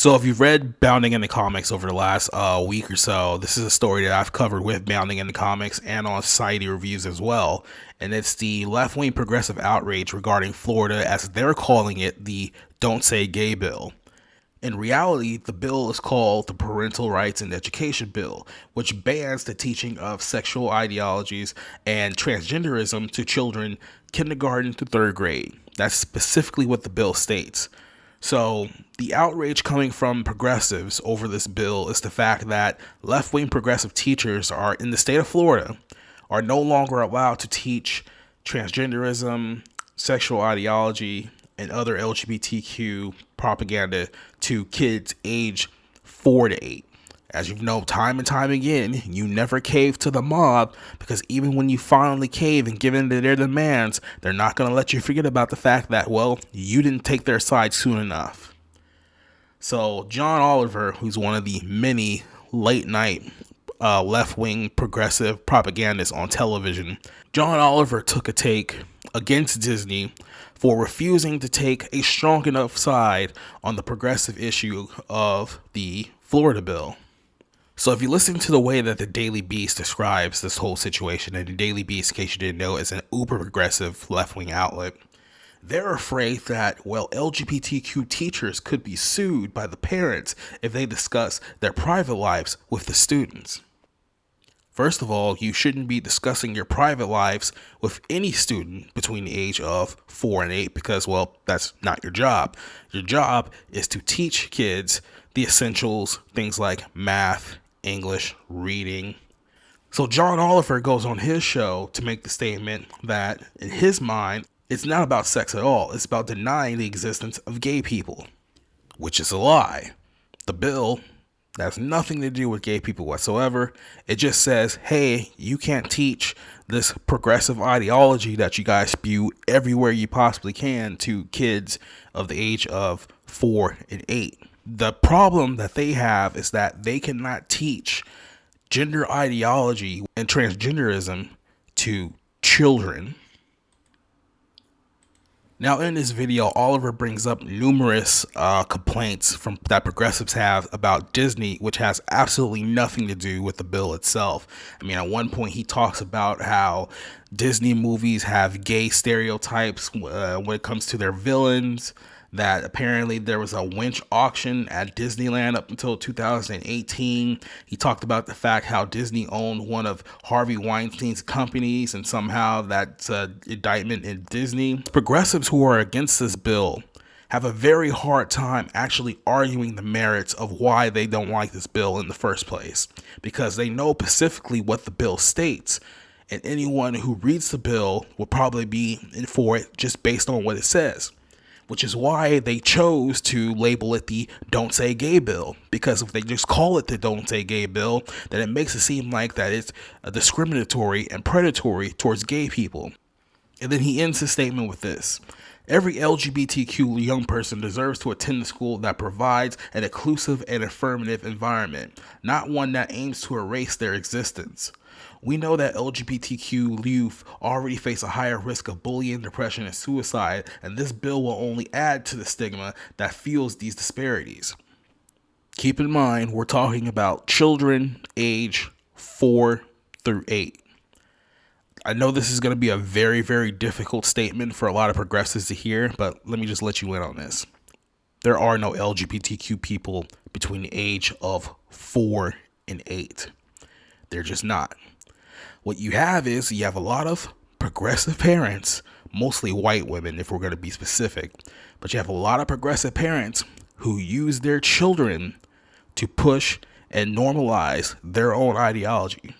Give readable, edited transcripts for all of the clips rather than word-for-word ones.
So if you've read Bounding in the Comics over the last week or so, this is a story that I've covered with Bounding in the Comics and on Society Reviews as well. And it's the left-wing progressive outrage regarding Florida, as they're calling it, the Don't Say Gay bill. In reality, the bill is called the Parental Rights and Education Bill, which bans the teaching of sexual ideologies and transgenderism to children kindergarten to third grade. That's specifically what the bill states. So the outrage coming from progressives over this bill is the fact that left-wing progressive teachers are in the state of Florida are no longer allowed to teach transgenderism, sexual ideology, and other LGBTQ propaganda to kids age 4 to 8. As you know, time and time again, you never cave to the mob, because even when you finally cave and give in to their demands, they're not going to let you forget about the fact that, well, you didn't take their side soon enough. So John Oliver, who's one of the many late night left-wing progressive propagandists on television, John Oliver took a take against Disney for refusing to take a strong enough side on the progressive issue of the Florida bill. So if you listen to the way that the Daily Beast describes this whole situation, and the Daily Beast, in case you didn't know, is an uber progressive left-wing outlet, they're afraid that, well, LGBTQ teachers could be sued by the parents if they discuss their private lives with the students. First of all, you shouldn't be discussing your private lives with any student between the age of 4 and 8 because, well, that's not your job. Your job is to teach kids the essentials, things like math, English, reading. So John Oliver goes on his show to make the statement that, in his mind, it's not about sex at all. It's about denying the existence of gay people, which is a lie. The bill has nothing to do with gay people whatsoever. It just says, hey, you can't teach this progressive ideology that you guys spew everywhere you possibly can to kids of the age of 4 and 8. The problem that they have is that they cannot teach gender ideology and transgenderism to children. Now, in this video, Oliver brings up numerous complaints that progressives have about Disney, which has absolutely nothing to do with the bill itself. I mean, at one point, he talks about how Disney movies have gay stereotypes when it comes to their villains, that apparently there was a winch auction at Disneyland up until 2018. He talked about the fact how Disney owned one of Harvey Weinstein's companies, and somehow that's an indictment in Disney. Progressives who are against this bill have a very hard time actually arguing the merits of why they don't like this bill in the first place, because they know specifically what the bill states. And anyone who reads the bill will probably be in for it just based on what it says. Which is why they chose to label it the Don't Say Gay bill. Because if they just call it the Don't Say Gay bill, then it makes it seem like that it's discriminatory and predatory towards gay people. And then he ends his statement with this: every LGBTQ young person deserves to attend a school that provides an inclusive and affirmative environment, not one that aims to erase their existence. We know that LGBTQ youth already face a higher risk of bullying, depression, and suicide, and this bill will only add to the stigma that fuels these disparities. Keep in mind, we're talking about children age 4 through 8. I know this is going to be a very, very difficult statement for a lot of progressives to hear, but let me just let you in on this. There are no LGBTQ people between the age of 4 and 8. They're just not. What you have is you have a lot of progressive parents, mostly white women if we're going to be specific, but you have a lot of progressive parents who use their children to push and normalize their own ideology.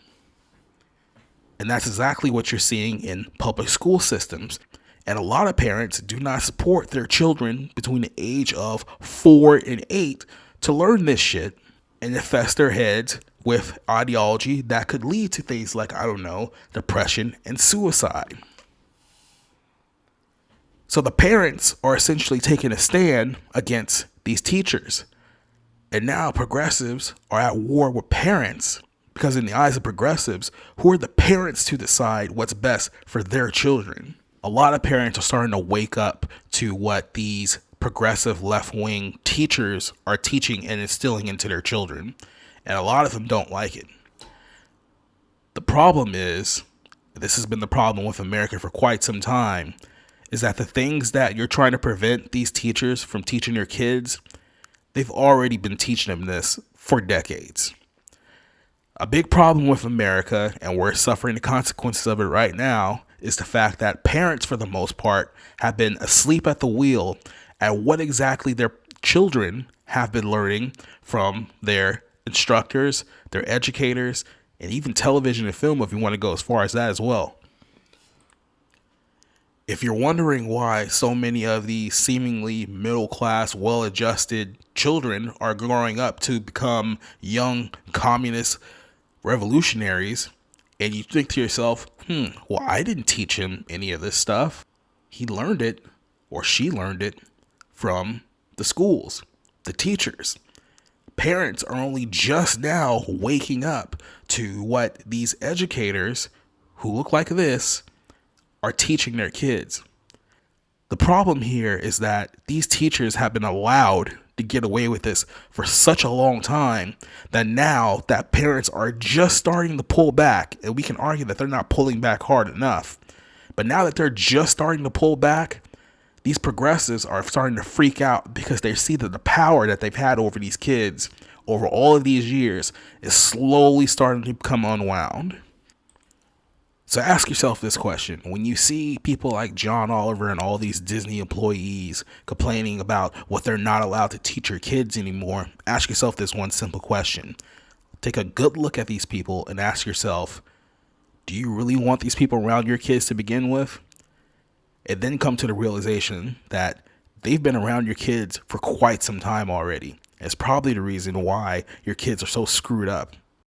And that's exactly what you're seeing in public school systems. And a lot of parents do not support their children between the age of 4 and 8 to learn this shit and infest their heads with ideology that could lead to things like, I don't know, depression and suicide. So the parents are essentially taking a stand against these teachers. And now progressives are at war with parents, because in the eyes of progressives, who are the parents to decide what's best for their children? A lot of parents are starting to wake up to what these progressive left-wing teachers are teaching and instilling into their children, and a lot of them don't like it. The problem is, this has been the problem with America for quite some time, is that the things that you're trying to prevent these teachers from teaching their kids, they've already been teaching them this for decades. A big problem with America, and we're suffering the consequences of it right now, is the fact that parents, for the most part, have been asleep at the wheel at what exactly their children have been learning from their instructors, their educators, and even television and film, if you want to go as far as that as well. If you're wondering why so many of these seemingly middle-class, well-adjusted children are growing up to become young communist revolutionaries, and you think to yourself, well, I didn't teach him any of this stuff. He learned it, or she learned it, from the schools, the teachers. Parents are only just now waking up to what these educators, who look like this, are teaching their kids. The problem here is that these teachers have been allowed to get away with this for such a long time that now that parents are just starting to pull back, and we can argue that they're not pulling back hard enough, but now that they're just starting to pull back, these progressives are starting to freak out because they see that the power that they've had over these kids over all of these years is slowly starting to become unwound. So ask yourself this question. When you see people like John Oliver and all these Disney employees complaining about what they're not allowed to teach your kids anymore, ask yourself this one simple question. Take a good look at these people and ask yourself, do you really want these people around your kids to begin with? And then come to the realization that they've been around your kids for quite some time already. It's probably the reason why your kids are so screwed up.